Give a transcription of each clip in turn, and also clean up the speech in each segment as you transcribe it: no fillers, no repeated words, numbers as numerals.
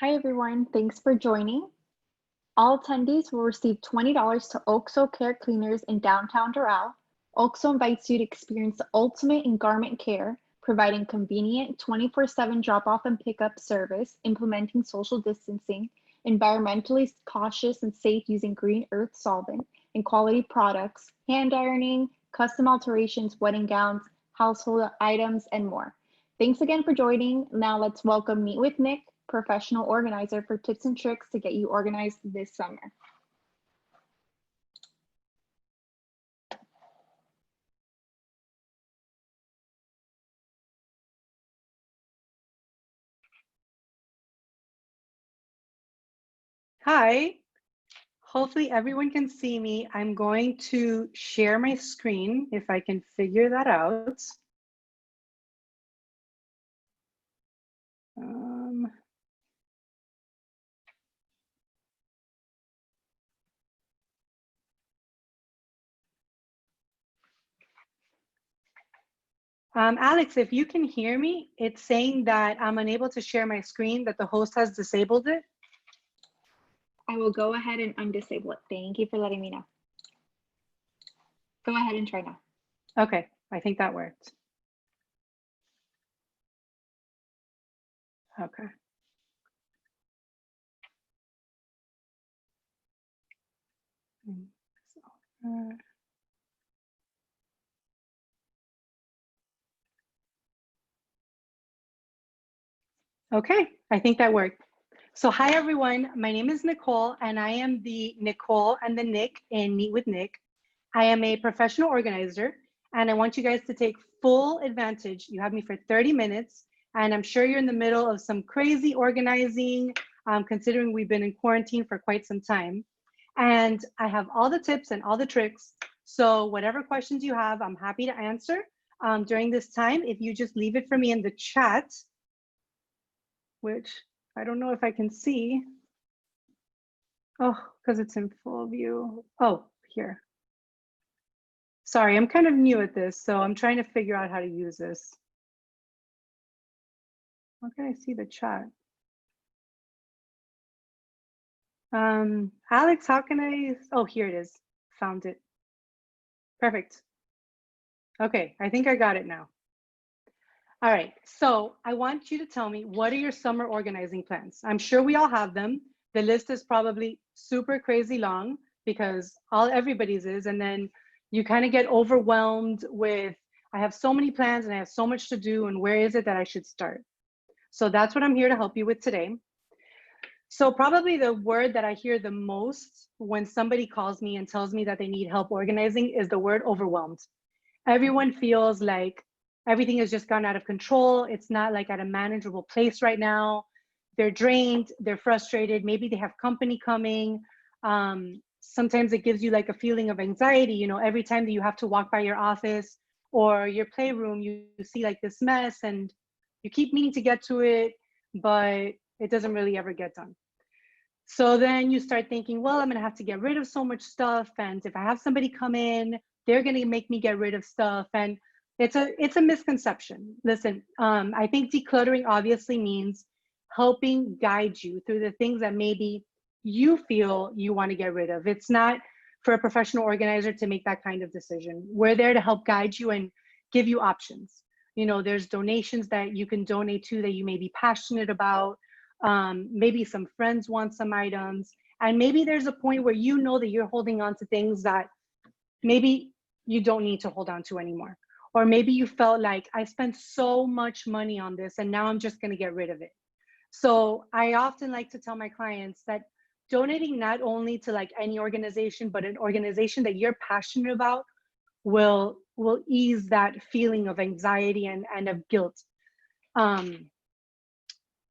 Hi everyone, thanks for joining. All attendees will receive $20 to OXO Care Cleaners in downtown Doral. OXO invites you to experience the ultimate in garment care, providing convenient 24/7 drop-off and pickup service, implementing social distancing, environmentally cautious and safe using green earth solvent, and quality products, hand ironing, custom alterations, wedding gowns, household items, and more. Thanks again for joining. Now let's welcome Meet with Nick, professional organizer, for tips and tricks to get you organized this summer. Hi, hopefully everyone can see me. I'm going to share my screen if I can figure that out. Alex, if you can hear me, it's saying that I'm unable to share my screen, that the host has disabled it. I will go ahead and undisable it. Thank you for letting me know. Go ahead and try now. Okay, I think that worked. Okay. Okay, I think that worked. So hi everyone, my name is Nicole and I am the Nicole and the Nick in Meet with Nick. I am a professional organizer and I want you guys to take full advantage. You have me for 30 minutes and I'm sure you're in the middle of some crazy organizing, considering we've been in quarantine for quite some time. And I have all the tips and all the tricks. So whatever questions you have, I'm happy to answer during this time. If you just leave it for me in the chat, which I don't know if I can see. Oh, because it's in full view. Oh, here. Sorry, I'm kind of new at this, so I'm trying to figure out how to use this. Okay, I see the chat. Alex, how can I? Oh, here it is. Found it. Perfect. Okay, I think I got it now. All right, so I want you to tell me, what are your summer organizing plans? I'm sure we all have them. The list is probably super crazy long because everybody's is, and then you kind of get overwhelmed with, I have so many plans and I have so much to do, and where is it that I should start? So that's what I'm here to help you with today. So probably the word that I hear the most when somebody calls me and tells me that they need help organizing is the word overwhelmed. Everyone feels like everything has just gone out of control. It's not like at a manageable place right now. They're drained, they're frustrated. Maybe they have company coming. Sometimes it gives you like a feeling of anxiety, you know, every time that you have to walk by your office or your playroom, you see like this mess and you keep meaning to get to it, but it doesn't really ever get done. So then you start thinking, well, I'm gonna have to get rid of so much stuff. And if I have somebody come in, they're gonna make me get rid of stuff. And it's a misconception. Listen, I think decluttering obviously means helping guide you through the things that maybe you feel you wanna get rid of. It's not for a professional organizer to make that kind of decision. We're there to help guide you and give you options. You know, there's donations that you can donate to that you may be passionate about. Maybe some friends want some items, and maybe there's a point where you know that you're holding on to things that maybe you don't need to hold on to anymore. Or maybe you felt like, I spent so much money on this and now I'm just going to get rid of it. So I often like to tell my clients that donating not only to like any organization, but an organization that you're passionate about will ease that feeling of anxiety and of guilt.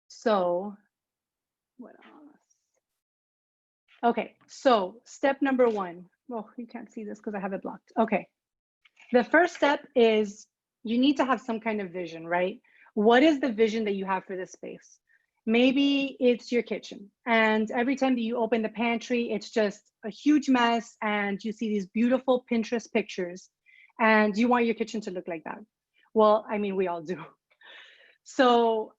So what else? Okay, so step number one. Oh, you can't see this because I have it blocked. Okay. The first step is you need to have some kind of vision, right? What is the vision that you have for this space? Maybe it's your kitchen, and every time that you open the pantry, it's just a huge mess, and you see these beautiful Pinterest pictures, and you want your kitchen to look like that. Well, I mean, we all do. So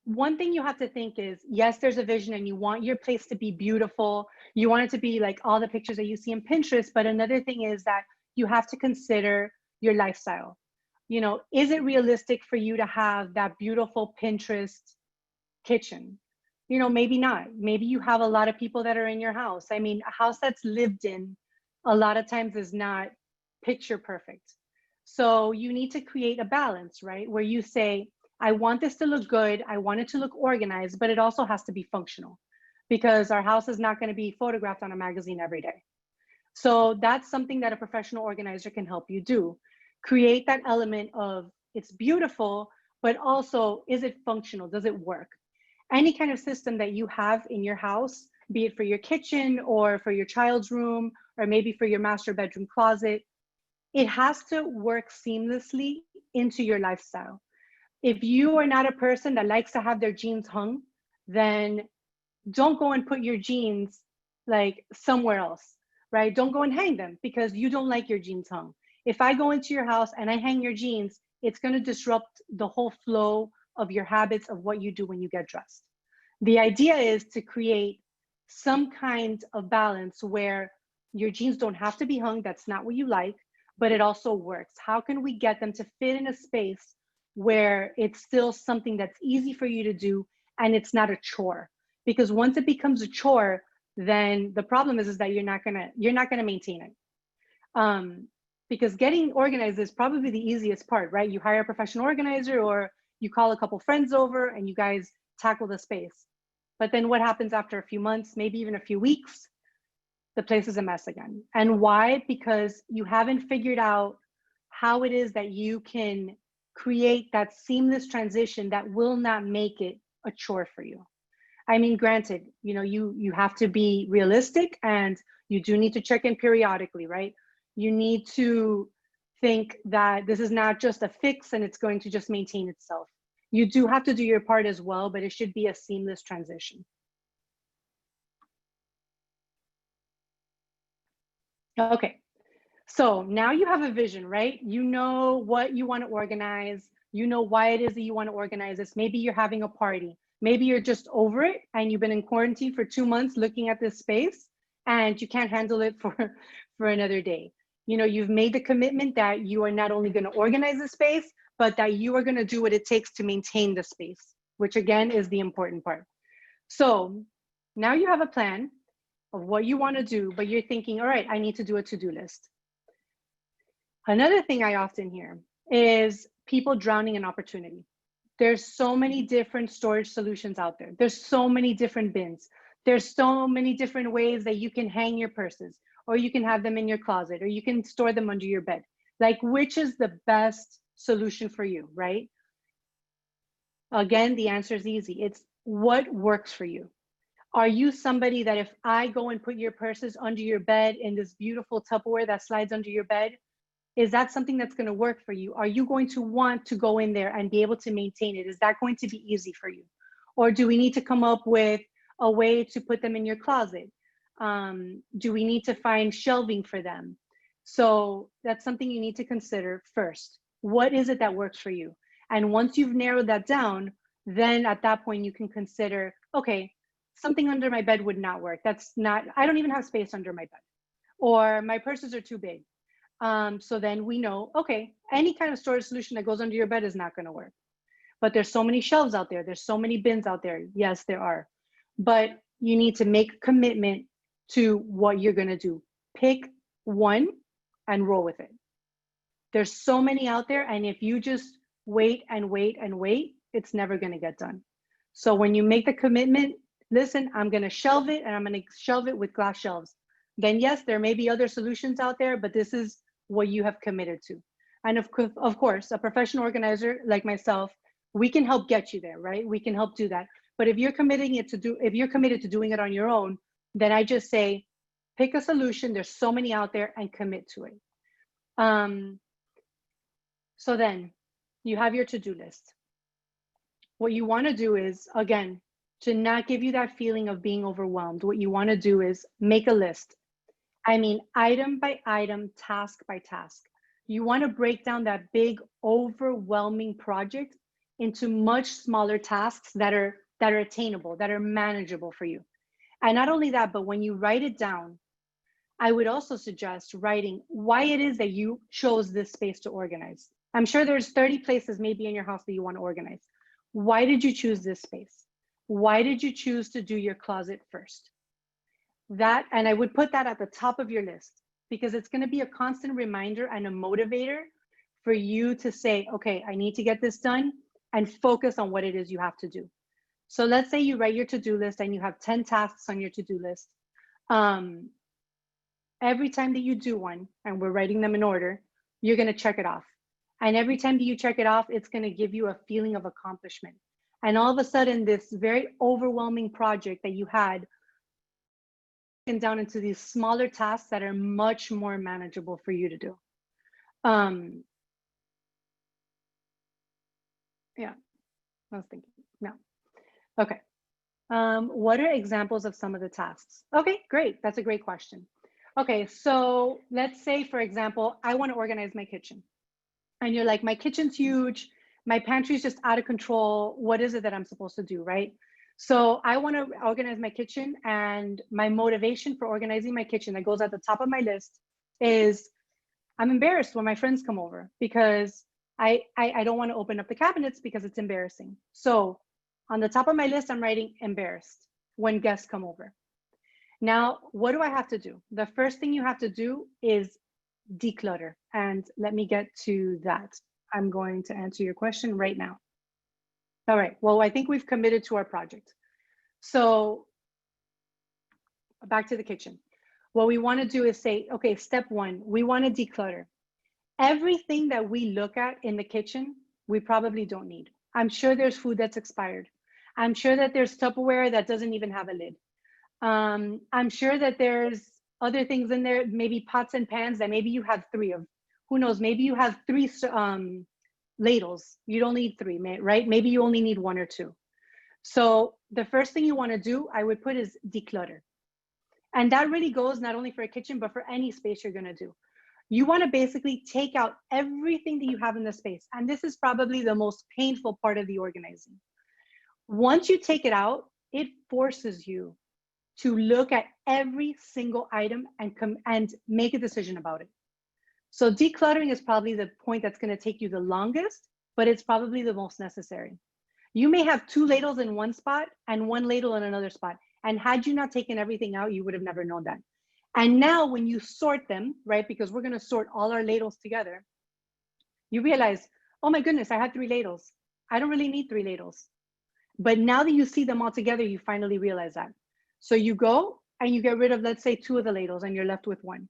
one thing you have to think is, yes, there's a vision and you want your place to be beautiful. You want it to be like all the pictures that you see in Pinterest. But another thing is that you have to consider your lifestyle. You know, is it realistic for you to have that beautiful Pinterest kitchen? You know, maybe not. Maybe you have a lot of people that are in your house. I mean, a house that's lived in a lot of times is not picture perfect. So you need to create a balance, right? Where you say, I want this to look good. I want it to look organized, but it also has to be functional because our house is not going to be photographed on a magazine every day. So that's something that a professional organizer can help you do. Create that element of it's beautiful, but also is it functional? Does it work? Any kind of system that you have in your house, be it for your kitchen or for your child's room, or maybe for your master bedroom closet, it has to work seamlessly into your lifestyle. If you are not a person that likes to have their jeans hung, then don't go and put your jeans like somewhere else, right? Don't go and hang them because you don't like your jeans hung. If I go into your house and I hang your jeans, it's going to disrupt the whole flow of your habits of what you do when you get dressed. The idea is to create some kind of balance where your jeans don't have to be hung. That's not what you like, but it also works. How can we get them to fit in a space where it's still something that's easy for you to do and it's not a chore? Because once it becomes a chore, then the problem is that you're not gonna maintain it. Because getting organized is probably the easiest part, right? You hire a professional organizer or you call a couple friends over and you guys tackle the space. But then what happens after a few months, maybe even a few weeks? The place is a mess again. And why? Because you haven't figured out how it is that you can create that seamless transition that will not make it a chore for you. I mean, granted, you know, you have to be realistic and you do need to check in periodically, right? You need to think that this is not just a fix and it's going to just maintain itself. You do have to do your part as well, but it should be a seamless transition. Okay, so now you have a vision, right? You know what you want to organize. You know why it is that you want to organize this. Maybe you're having a party. Maybe you're just over it and you've been in quarantine for 2 months looking at this space and you can't handle it for another day. You know, you've made the commitment that you are not only going to organize the space, but that you are going to do what it takes to maintain the space, which again is the important part. So now you have a plan of what you want to do, but you're thinking, all right, I need to do a to-do list. Another thing I often hear is people drowning in opportunity. There's so many different storage solutions out there. There's so many different bins. There's so many different ways that you can hang your purses, or you can have them in your closet, or you can store them under your bed. Like, which is the best solution for you, right? Again, the answer is easy. It's what works for you. Are you somebody that if I go and put your purses under your bed in this beautiful Tupperware that slides under your bed, is that something that's going to work for you? Are you going to want to go in there and be able to maintain it? Is that going to be easy for you? Or do we need to come up with a way to put them in your closet? Do we need to find shelving for them? So that's something you need to consider first. What is it that works for you? And once you've narrowed that down, then at that point you can consider, okay, something under my bed would not work. That's not, I don't even have space under my bed. Or my purses are too big. So then we know, okay, any kind of storage solution that goes under your bed is not going to work. But there's so many shelves out there. There's so many bins out there. Yes, there are. But you need to make a commitment to what you're going to do. Pick one and roll with it. There's so many out there. And if you just wait and wait and wait, it's never going to get done. So when you make the commitment, listen, I'm going to shelve it and I'm going to shelve it with glass shelves. Then yes, there may be other solutions out there, but this is what you have committed to. And of course, a professional organizer like myself, we can help get you there, right? We can help do that. But if you're committed to doing it on your own, then I just say, pick a solution. There's so many out there and commit to it. So then you have your to-do list. What you want to do is, again, to not give you that feeling of being overwhelmed, what you want to do is make a list. I mean, item by item, task by task. You want to break down that big, overwhelming project into much smaller tasks that are attainable, that are manageable for you. And not only that, but when you write it down, I would also suggest writing why it is that you chose this space to organize. I'm sure there's 30 places maybe in your house that you want to organize. Why did you choose this space? Why did you choose to do your closet first? That, and I would put that at the top of your list, because it's going to be a constant reminder and a motivator for you to say, okay, I need to get this done, and focus on what it is you have to do. So let's say you write your to-do list and you have 10 tasks on your to-do list. Every time that you do one, and we're writing them in order, you're going to check it off. And every time that you check it off, it's going to give you a feeling of accomplishment. And all of a sudden, this very overwhelming project that you had down into these smaller tasks that are much more manageable for you to do. Yeah, I was thinking, no. Okay. What are examples of some of the tasks? Okay, great. That's a great question. Okay, so let's say, for example, I want to organize my kitchen. And you're like, my kitchen's huge. My pantry's just out of control. What is it that I'm supposed to do, right? So I want to organize my kitchen, and my motivation for organizing my kitchen that goes at the top of my list is I'm embarrassed when my friends come over, because I don't want to open up the cabinets because it's embarrassing. So on the top of my list, I'm writing embarrassed when guests come over. Now, what do I have to do? The first thing you have to do is declutter. And let me get to that. I'm going to answer your question right now. All right, well, I think we've committed to our project. So back to the kitchen. What we want to do is say, okay, step one, we want to declutter. Everything that we look at in the kitchen, we probably don't need. I'm sure there's food that's expired. I'm sure that there's Tupperware that doesn't even have a lid. I'm sure that there's other things in there, maybe pots and pans that maybe you have 3 of. Who knows, maybe you have 3 ladles. You don't need 3, right? Maybe you only need 1 or 2. So the first thing you want to do, I would put, is declutter. And that really goes not only for a kitchen, but for any space you're going to do. You want to basically take out everything that you have in the space. And this is probably the most painful part of the organizing. Once you take it out, it forces you to look at every single item and make a decision about it. So decluttering is probably the point that's going to take you the longest, but it's probably the most necessary. You may have 2 ladles in one spot and 1 ladle in another spot. And had you not taken everything out, you would have never known that. And now when you sort them, right, because we're going to sort all our ladles together, you realize, oh my goodness, I had 3 ladles. I don't really need 3 ladles. But now that you see them all together, you finally realize that. So you go and you get rid of, let's say, 2 of the ladles, and you're left with 1.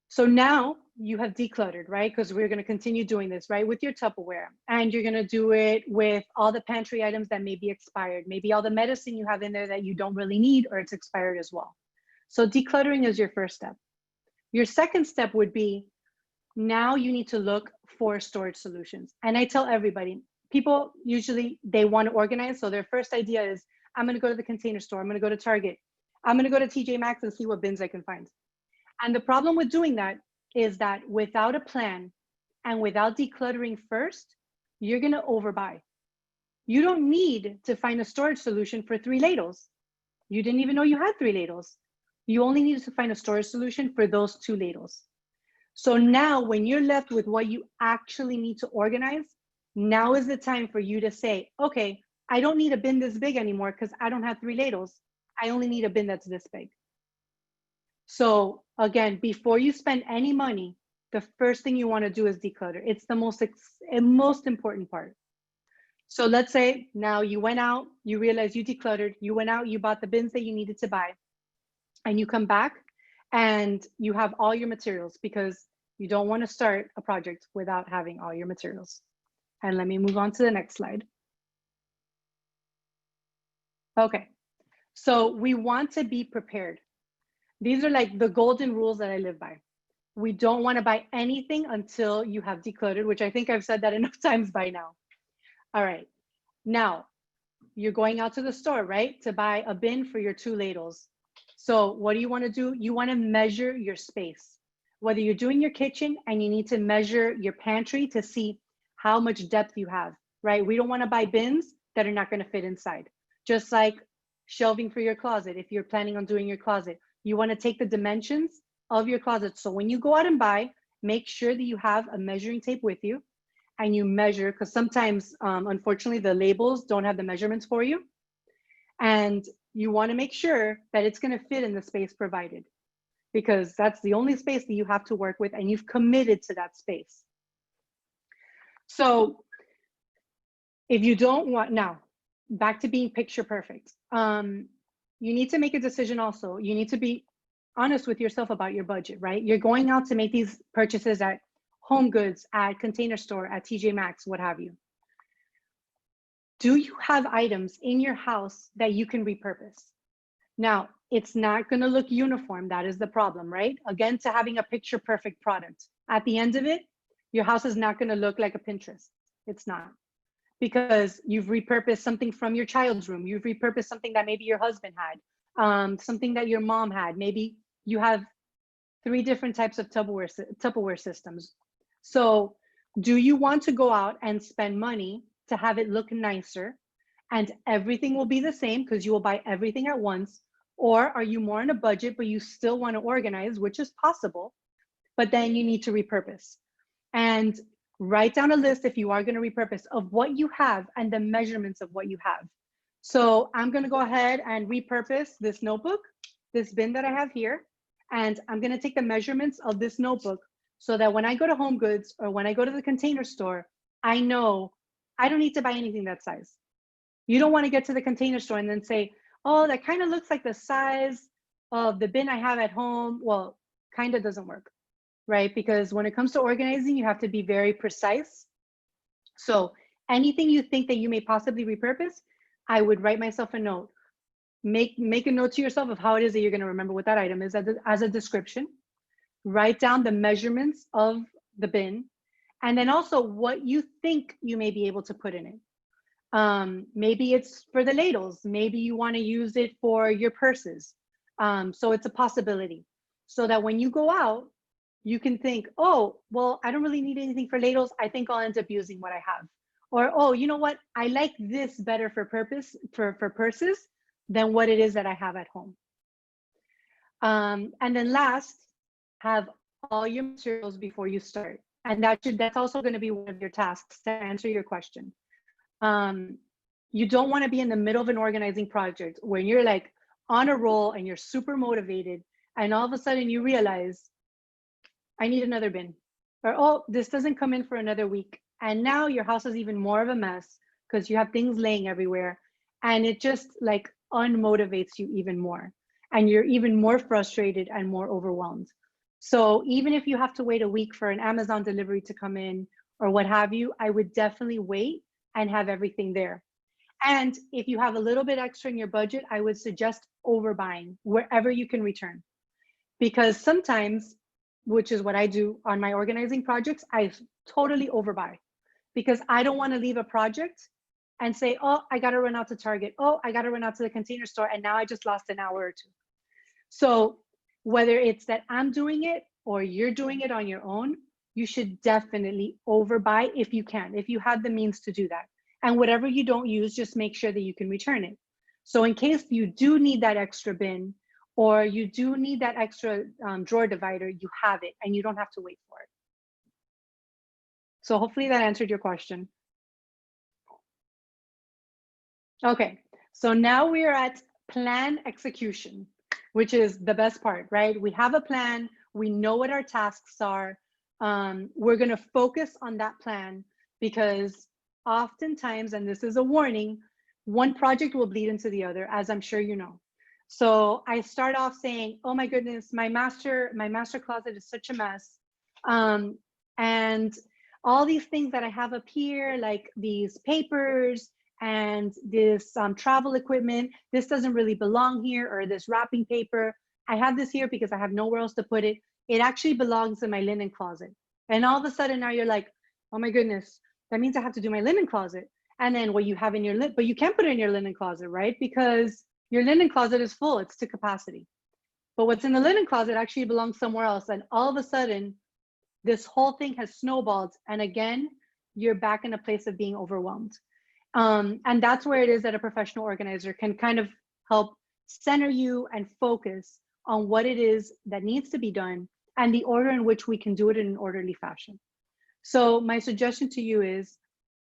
So now you have decluttered, right? Because we're going to continue doing this, right? With your Tupperware. And you're going to do it with all the pantry items that may be expired. Maybe all the medicine you have in there that you don't really need, or it's expired as well. So decluttering is your first step. Your second step would be, now you need to look for storage solutions. And I tell everybody, people usually, they want to organize. So their first idea is, I'm going to go to the Container Store. I'm going to go to Target. I'm going to go to TJ Maxx and see what bins I can find. And the problem with doing that is that without a plan and without decluttering first, you're going to overbuy. You don't need to find a storage solution for 3 ladles. You didn't even know you had 3 ladles. You only needed to find a storage solution for those 2 ladles. So now when you're left with what you actually need to organize, now is the time for you to say, okay, I don't need a bin this big anymore because I don't have 3 ladles. I only need a bin that's this big. So again, before you spend any money, the first thing you want to do is declutter. It's the most important part. So let's say now you went out, you realized you decluttered, you went out, you bought the bins that you needed to buy, and you come back and you have all your materials, because you don't want to start a project without having all your materials. And let me move on to the next slide. Okay, so we want to be prepared. These are like the golden rules that I live by. We don't want to buy anything until you have decluttered, which I think I've said that enough times by now. All right, now you're going out to the store, right? To buy a bin for your 2 ladles. So what do you want to do? You want to measure your space. Whether you're doing your kitchen and you need to measure your pantry to see how much depth you have. right? We don't want to buy bins that are not going to fit inside. Just like shelving for your closet. If you're planning on doing your closet, you want to take the dimensions of your closet. So when you go out and buy, make sure that you have a measuring tape with you and you measure, because sometimes, unfortunately, the labels don't have the measurements for you. And you want to make sure that it's going to fit in the space provided, because that's the only space that you have to work with and you've committed to that space. So if you don't want, now back to being picture perfect, you need to make a decision also. You need to be honest with yourself about your budget, right? You're going out to make these purchases at Home Goods, at Container Store, at TJ Maxx, what have you. Do you have items in your house that you can repurpose? Now, it's not going to look uniform. That is the problem, right? Again, to having a picture perfect product. At the end of it, your house is not going to look like a Pinterest. It's not. Because you've repurposed something from your child's room. You've repurposed something that maybe your husband had, something that your mom had. Maybe you have 3 different types of Tupperware systems. So do you want to go out and spend money to have it look nicer and everything will be the same because you will buy everything at once? Or are you more on a budget, but you still want to organize, which is possible, but then you need to repurpose? And write down a list, if you are going to repurpose, of what you have and the measurements of what you have. So I'm going to go ahead and repurpose this notebook, this bin that I have here, and I'm going to take the measurements of this notebook so that when I go to Home Goods or when I go to the Container Store, I know I don't need to buy anything that size. You don't want to get to the Container Store and then say, oh, that kind of looks like the size of the bin I have at home. Well, kind of doesn't work, right? Because when it comes to organizing, you have to be very precise. So anything you think that you may possibly repurpose, I would write myself a note. Make a note to yourself of how it is that you're going to remember what that item is as a description. Write down the measurements of the bin, and then also what you think you may be able to put in it. Maybe it's for the ladles. Maybe you want to use it for your purses. So it's a possibility, so that when you go out, you can think, oh, well, I don't really need anything for ladles. I think I'll end up using what I have. Or, oh, you know what? I like this better for purses than what it is that I have at home. And then last, have all your materials before you start. And that's also going to be one of your tasks to answer your question. You don't want to be in the middle of an organizing project when you're like on a roll and you're super motivated, and all of a sudden you realize, I need another bin, or, oh, this doesn't come in for another week. And now your house is even more of a mess because you have things laying everywhere, and it just like unmotivates you even more. And you're even more frustrated and more overwhelmed. So even if you have to wait a week for an Amazon delivery to come in or what have you, I would definitely wait and have everything there. And if you have a little bit extra in your budget, I would suggest overbuying wherever you can return. Because sometimes, which is what I do on my organizing projects, I totally overbuy because I don't want to leave a project and say, oh, I got to run out to Target. Oh, I got to run out to the Container Store. And now I just lost an hour or 2. So whether it's that I'm doing it or you're doing it on your own, you should definitely overbuy if you can, if you have the means to do that. And whatever you don't use, just make sure that you can return it. So in case you do need that extra bin, or you do need that extra drawer divider, you have it and you don't have to wait for it. So hopefully that answered your question. Okay, so now we are at plan execution, which is the best part, right? We have a plan, we know what our tasks are. We're gonna focus on that plan because oftentimes, and this is a warning, one project will bleed into the other, as I'm sure you know. So I start off saying, oh my goodness, my master closet is such a mess. And all these things that I have up here, like these papers and this travel equipment, this doesn't really belong here, or this wrapping paper. I have this here because I have nowhere else to put it. It actually belongs in my linen closet. And all of a sudden now you're like, oh my goodness, that means I have to do my linen closet. And then what you have in your but you can't put it in your linen closet, right? Because your linen closet is full, it's to capacity. But what's in the linen closet actually belongs somewhere else. And all of a sudden, this whole thing has snowballed. And again, you're back in a place of being overwhelmed. And that's where it is that a professional organizer can kind of help center you and focus on what it is that needs to be done and the order in which we can do it in an orderly fashion. So my suggestion to you is,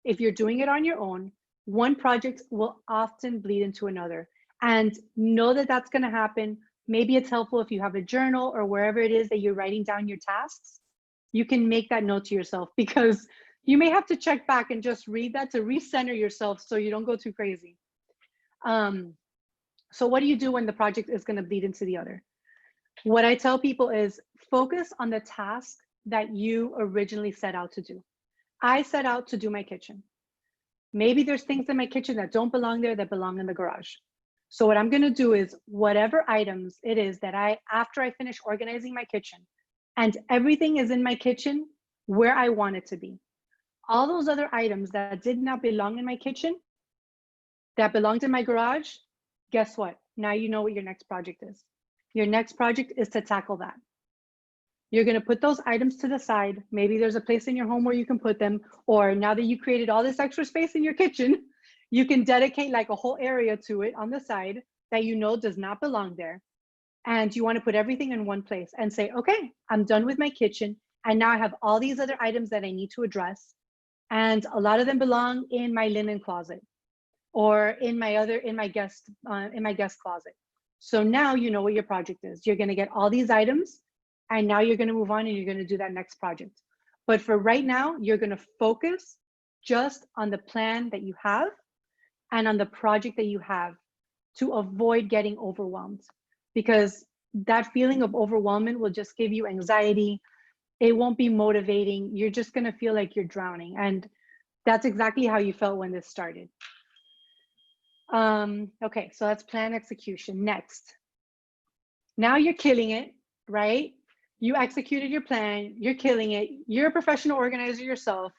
if you're doing it on your own, one project will often bleed into another. And know that that's going to happen. Maybe it's helpful if you have a journal or wherever it is that you're writing down your tasks, you can make that note to yourself, because you may have to check back and just read that to recenter yourself so you don't go too crazy. So what do you do when the project is going to bleed into the other? What I tell people is focus on the task that you originally set out to do. I set out to do my kitchen. Maybe there's things in my kitchen that don't belong there that belong in the garage. So what I'm going to do is whatever items it is that after I finish organizing my kitchen and everything is in my kitchen where I want it to be, all those other items that did not belong in my kitchen, that belonged in my garage, guess what? Now you know what your next project is. Your next project is to tackle that. You're going to put those items to the side. Maybe there's a place in your home where you can put them, or now that you created all this extra space in your kitchen, you can dedicate like a whole area to it on the side that you know does not belong there. And you want to put everything in one place and say, okay, I'm done with my kitchen. And now I have all these other items that I need to address. And a lot of them belong in my linen closet or in my guest closet. So now you know what your project is. You're going to get all these items, and now you're going to move on and you're going to do that next project. But for right now, you're going to focus just on the plan that you have and on the project that you have to avoid getting overwhelmed, because that feeling of overwhelmment will just give you anxiety. It won't be motivating. You're just going to feel like you're drowning. And that's exactly how you felt when this started. Okay, so that's plan execution. Next. Now you're killing it, right? You executed your plan, you're killing it. You're a professional organizer yourself.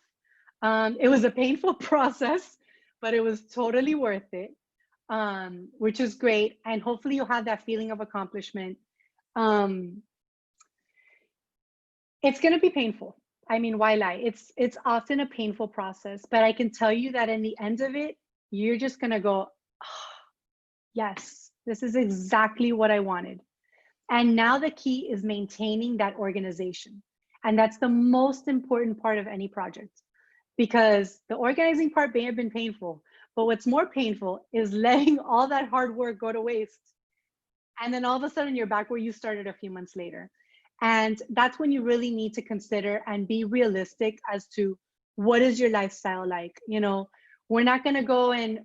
It was a painful process, but it was totally worth it, which is great. And hopefully you'll have that feeling of accomplishment. It's going to be painful. I mean, why lie? It's often a painful process, but I can tell you that in the end of it, you're just going to go, oh, yes, this is exactly what I wanted. And now the key is maintaining that organization. And that's the most important part of any project, because the organizing part may have been painful, but what's more painful is letting all that hard work go to waste. And then all of a sudden you're back where you started a few months later. And that's when you really need to consider and be realistic as to what is your lifestyle like. You know, we're not going to go and,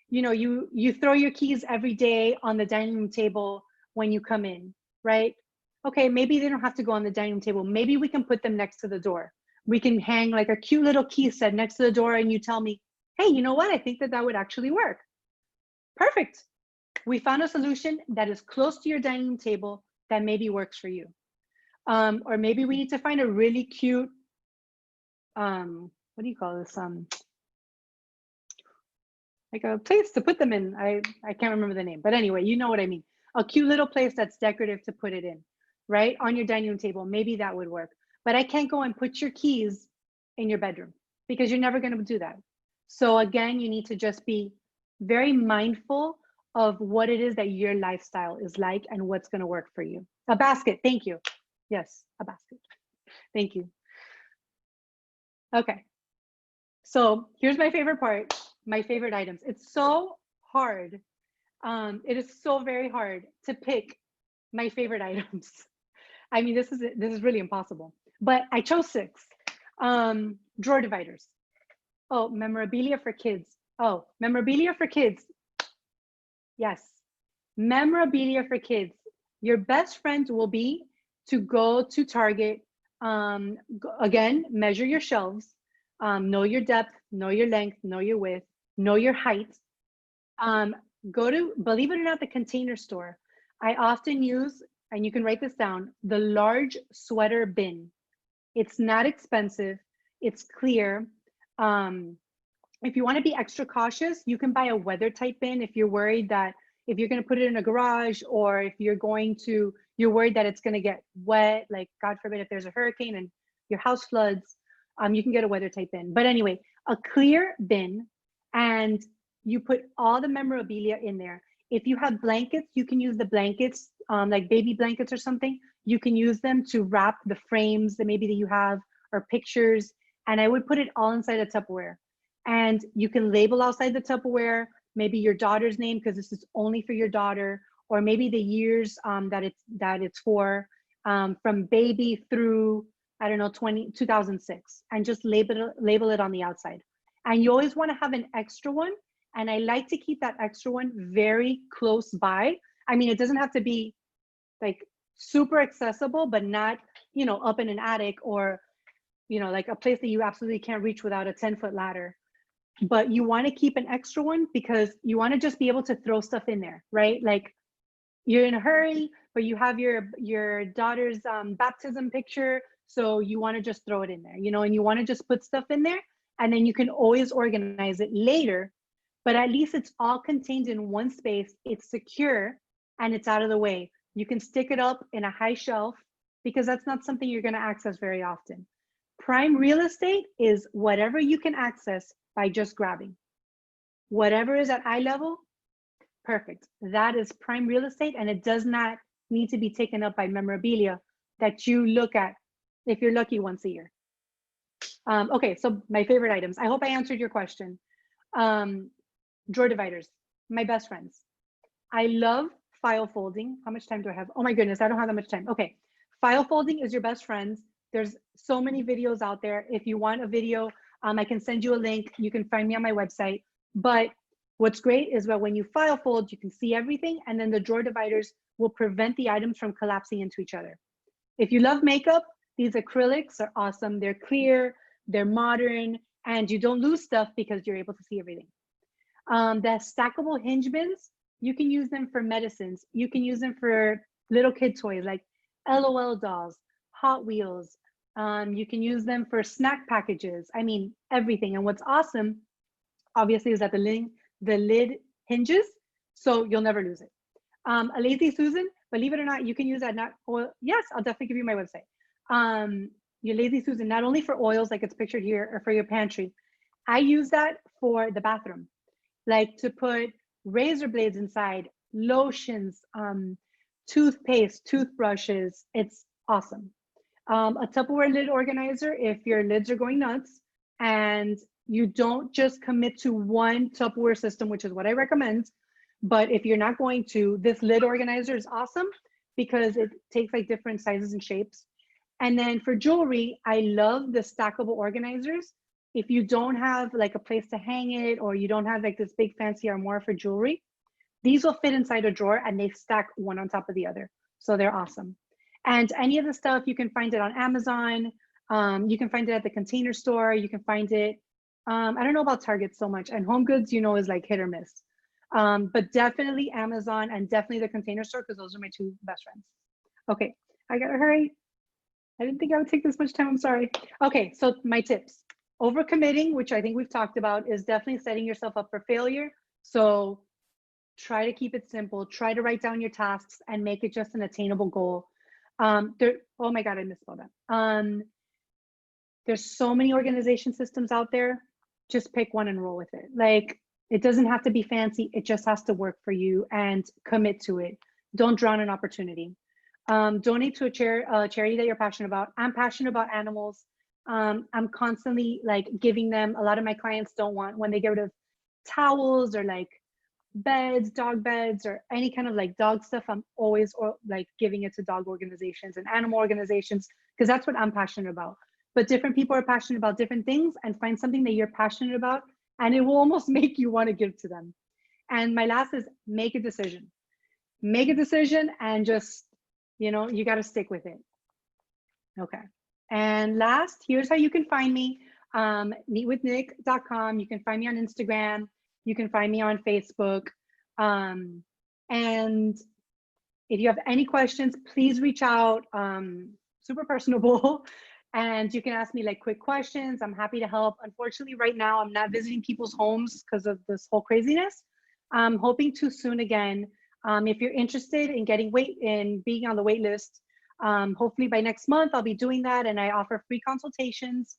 you know, you throw your keys every day on the dining room table when you come in, right? Okay, maybe they don't have to go on the dining room table. Maybe we can put them next to the door. We can hang like a cute little key set next to the door, and you tell me, hey, you know what? I think that would actually work. Perfect. We found a solution that is close to your dining room table that maybe works for you. Or maybe we need to find a really cute, what do you call this? Like a place to put them in. I can't remember the name, but anyway, you know what I mean. A cute little place that's decorative to put it in, right? On your dining room table, maybe that would work. But I can't go and put your keys in your bedroom because you're never going to do that. So again, you need to just be very mindful of what it is that your lifestyle is like and what's going to work for you. A basket, thank you. Yes, a basket. Thank you. Okay. So here's my favorite part, my favorite items. It's so hard. It is so very hard to pick my favorite items. I mean, this is really impossible, but I chose 6. Drawer dividers. Oh, memorabilia for kids. Oh, memorabilia for kids. Yes, memorabilia for kids. Your best friend will be to go to Target. Again, measure your shelves. Know your depth, know your length, know your width, know your height. Go to, believe it or not, the Container Store. I often use, and you can write this down, the large sweater bin. It's not expensive. It's clear. If you want to be extra cautious, you can buy a weather type bin if you're worried that if you're going to put it in a garage, or if you're worried that it's going to get wet, like God forbid if there's a hurricane and your house floods. You can get a weather type bin. But anyway, a clear bin, and you put all the memorabilia in there. If you have blankets, you can use the blankets, like baby blankets or something. You can use them to wrap the frames that maybe that you have, or pictures. And I would put it all inside a Tupperware. And you can label outside the Tupperware, maybe your daughter's name, because this is only for your daughter, or maybe the years that it's for, from baby through, I don't know, 2006, and just label it on the outside. And you always want to have an extra one. And I like to keep that extra one very close by. I mean, it doesn't have to be like super accessible, but not, you know, up in an attic, or, you know, like a place that you absolutely can't reach without a 10-foot ladder. But you want to keep an extra one because you want to just be able to throw stuff in there, right? Like you're in a hurry, but you have your daughter's baptism picture, so you want to just throw it in there, you know, and you want to just put stuff in there, and then you can always organize it later. But at least it's all contained in one space, it's secure, and it's out of the way. You can stick it up in a high shelf because that's not something you're going to access very often. Prime real estate is whatever you can access by just grabbing. Whatever is at eye level, perfect. That is prime real estate, and it does not need to be taken up by memorabilia that you look at, if you're lucky, once a year. Okay, so my favorite items. I hope I answered your question. Drawer dividers, my best friends. I love file folding. How much time do I have? Oh my goodness, I don't have that much time. Okay, file folding is your best friends. There's so many videos out there. If you want a video, I can send you a link. You can find me on my website. But what's great is that when you file fold, you can see everything, and then the drawer dividers will prevent the items from collapsing into each other. If you love makeup, these acrylics are awesome. They're clear, they're modern, and you don't lose stuff because you're able to see everything. The stackable hinge bins, you can use them for medicines. You can use them for little kid toys like LOL dolls, Hot Wheels. You can use them for snack packages. I mean, everything. And what's awesome, obviously, is that the lid hinges, so you'll never lose it. A Lazy Susan, believe it or not, you can use that. Yes, I'll definitely give you my website. Your Lazy Susan, not only for oils like it's pictured here, or for your pantry. I use that for the bathroom, like to put razor blades inside, lotions, toothpaste, toothbrushes. It's awesome. A Tupperware lid organizer, if your lids are going nuts and you don't just commit to one Tupperware system, which is what I recommend. But if you're not going to, this lid organizer is awesome because it takes like different sizes and shapes. And then for jewelry, I love the stackable organizers. If you don't have like a place to hang it, or you don't have like this big fancy armoire for jewelry, these will fit inside a drawer and they stack one on top of the other. So they're awesome. And any of the stuff, you can find it on Amazon. You can find it at the Container Store. You can find it, I don't know about Target so much, and Home Goods, you know, is like hit or miss. But definitely Amazon and definitely the Container Store, because those are my two best friends. Okay, I gotta hurry. I didn't think I would take this much time, I'm sorry. Okay, so my tips. Overcommitting, which I think we've talked about, is definitely setting yourself up for failure. So try to keep it simple. Try to write down your tasks and make it just an attainable goal. Oh my God, I misspelled that. There's so many organization systems out there. Just pick one and roll with it. Like, it doesn't have to be fancy. It just has to work for you, and commit to it. Don't drown an opportunity. Donate to a charity that you're passionate about. I'm passionate about animals. I'm constantly like giving them, a lot of my clients don't want, when they get rid of towels or like beds, dog beds, or any kind of like dog stuff, I'm always like giving it to dog organizations and animal organizations, because that's what I'm passionate about. But different people are passionate about different things, and find something that you're passionate about, and it will almost make you want to give to them. And my last is make a decision. Make a decision, and just, you know, you got to stick with it. Okay. And last, here's how you can find me. Meetwithnick.com. You can find me on Instagram. You can find me on Facebook. And if you have any questions, please reach out. Super personable. And you can ask me like quick questions. I'm happy to help. Unfortunately, right now, I'm not visiting people's homes because of this whole craziness. I'm hoping to soon again. If you're interested in being on the wait list, hopefully by next month, I'll be doing that. And I offer free consultations.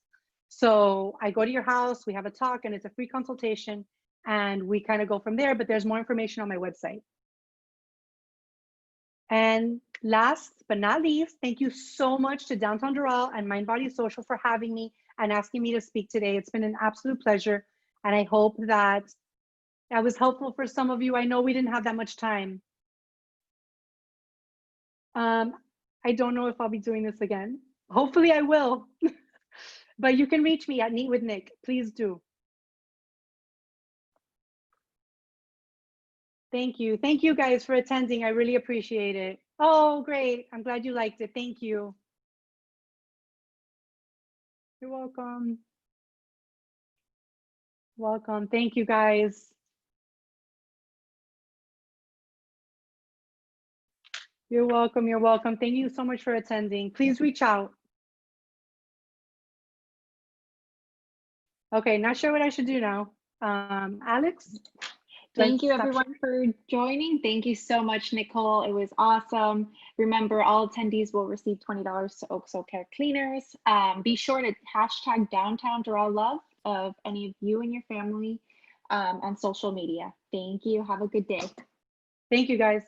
So I go to your house, we have a talk, and it's a free consultation, and we kind of go from there, but there's more information on my website. And last but not least, thank you so much to Downtown Doral and Mind Body Social for having me and asking me to speak today. It's been an absolute pleasure, and I hope that that was helpful for some of you. I know we didn't have that much time. I don't know if I'll be doing this again. Hopefully I will. But you can reach me at Neat with Nick. Please do. Thank you. Thank you guys for attending. I really appreciate it. Oh, great. I'm glad you liked it. Thank you. You're welcome. Welcome. Thank you guys. You're welcome. You're welcome. Thank you so much for attending. Please reach out. Okay, not sure what I should do now. Alex? Thank you everyone for joining. Thank you so much, Nicole. It was awesome. Remember, all attendees will receive $20 to Oak Soul Care Cleaners. Be sure to hashtag Downtown Doral Love of any of you and your family on social media. Thank you. Have a good day. Thank you, guys.